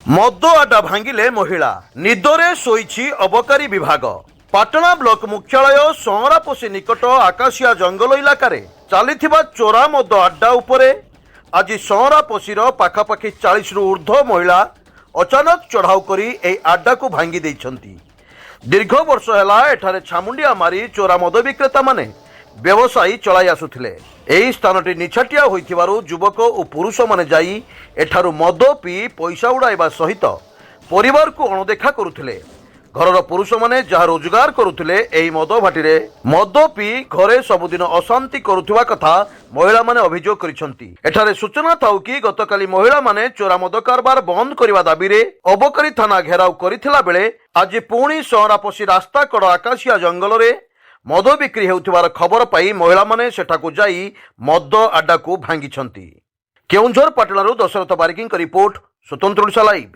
मद आड्डा भांगिले महिला निदरे शोइछि अबकारी विभाग। पाटना ब्लॉक मुख्यालय संरापोसी निकट आकाशिया जंगल इलाकार चली चोरा मद आड्डा उपरे आज संरापोसीर पाखापाखि 40 रु ऊर्ध्व महिला अचानक चढ़ाऊ करी एही आड्डा को भांगी देइछंती। दीर्घ वर्ष है एठारे छामुंडिया मारी चोरा मद विक्रेता माने व्यवसायी चलाई आसुथिले। एही स्थानटी निछाटिया होइथिबारु युवक और पुरुष माने जाई एठारु मद पी पैसा उड़ाइबा सहित परिवार को अणदेखा करुथिले। घरर पुरुष माने जहा रोजगार करुथिले एही मद भाटीरे मद पी घरे सबुदिन अशांति करुथिबा कथा महिला माने अभियोग करिसंती। एठारे सूचना थाउ कि गतकाली महिला माने चोरा मद कारबार बंद करिबा दाबीरे अबकारी थाना घेराव करिथिला बेले आज पुणी सहरापसी रास्ता कड़ आकाशिया जंगल रे मद बिक्री हेउथिबार खबर पाई महिला माने सेठाकु जाई मद आड्डा को भांगिछंती। केउंझर पाटणारू दशरथ बारिकींक रिपोर्ट स्वतंत्र ओडिशा लाइव।